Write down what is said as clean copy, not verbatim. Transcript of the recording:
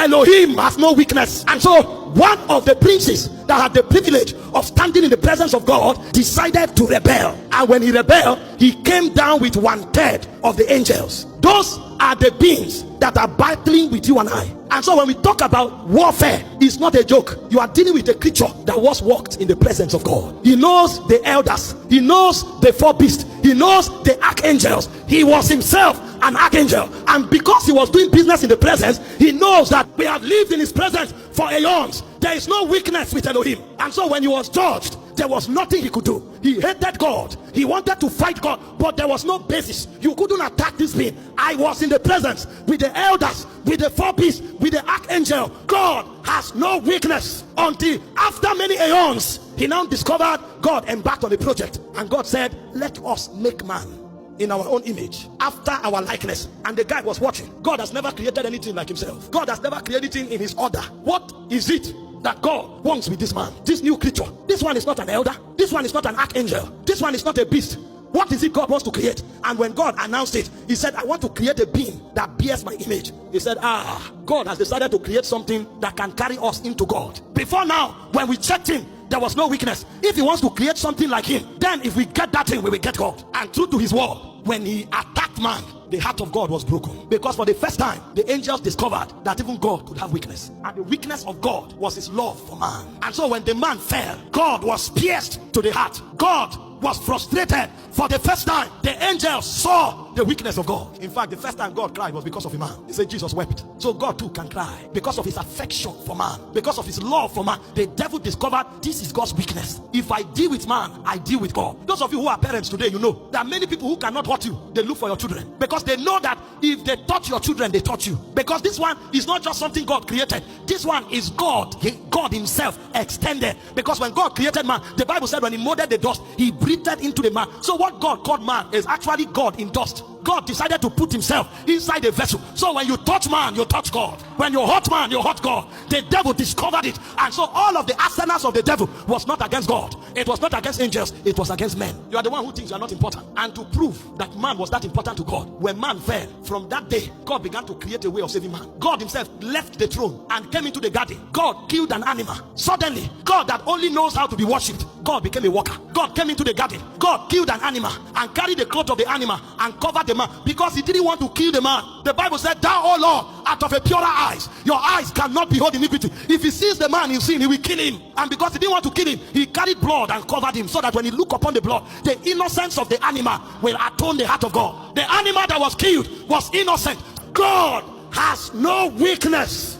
Elohim has no weakness. And so one of the princes that had the privilege of standing in the presence of God decided to rebel. And when he rebelled, he came down with 1/3 of the angels. Those are the beings that are battling with you and I. And so when we talk about warfare, it's not a joke. You are dealing with a creature that was walked in the presence of God. He knows the elders, he knows the 4 beasts, he knows the archangels. He was himself an archangel, and because he was doing business in the presence, he knows that we have lived in his presence for aeons. There is no weakness with Elohim. And so when he was judged, there was nothing he could do. He hated God, he wanted to fight God, but there was no basis. You couldn't attack this being. I was in the presence with the elders, with the 4 beasts, with the archangel. God has no weakness. Until after many aeons, he now discovered God embarked on a project, and God said, let us make man in our own image, after our likeness. And the guy was watching. God has never created anything like himself. God has never created anything in his order. What is it that God wants with this man, this new creature? This one is not an elder, this one is not an archangel, this one is not a beast. What is it God wants to create? And when God announced it, he said, I want to create a being that bears my image. He said, God has decided to create something that can carry us into God. Before now, when we checked him, there was no weakness. If he wants to create something like him, then if we get that thing, we will get God. And true to his word, when he attacked man, the heart of God was broken. Because for the first time, the angels discovered that even God could have weakness. And the weakness of God was his love for man. And so when the man fell, God was pierced to the heart. God was frustrated. For the first time, the angels saw the weakness of God. In fact, the first time God cried was because of a man. He said Jesus wept. So God too can cry because of his affection for man, because of his love for man. The devil discovered this is God's weakness. If I deal with man, I deal with God. Those of you who are parents today, you know there are many people who cannot hurt you. They look for your children because they know that if they touch your children, they touch you. Because this one is not just something God created. This one is God himself extended. Because when God created man, the Bible said when he molded the dust, he breathed into the man. So what God called man is actually God in dust. God decided to put himself inside a vessel. So when you touch man, you touch God. When you hurt man, you hurt God. The devil discovered it. And so all of the arsenals of the devil was not against God. It was not against angels. It was against men. You are the one who thinks you are not important. And to prove that man was that important to God, when man fell, from that day, God began to create a way of saving man. God himself left the throne and came into the garden. God killed an animal. Suddenly, God that only knows how to be worshipped, God became a worker. God came into the garden. God killed an animal and carried the cloth of the animal and covered the man because he didn't want to kill the man. The Bible said, thou, O Lord, out of a purer eyes, your eyes cannot behold iniquity. If he sees the man in sin, he will kill him. And because he didn't want to kill him, he carried blood and covered him so that when he look upon the blood, the innocence of the animal will atone the heart of God. The animal that was killed was innocent. God has no weakness.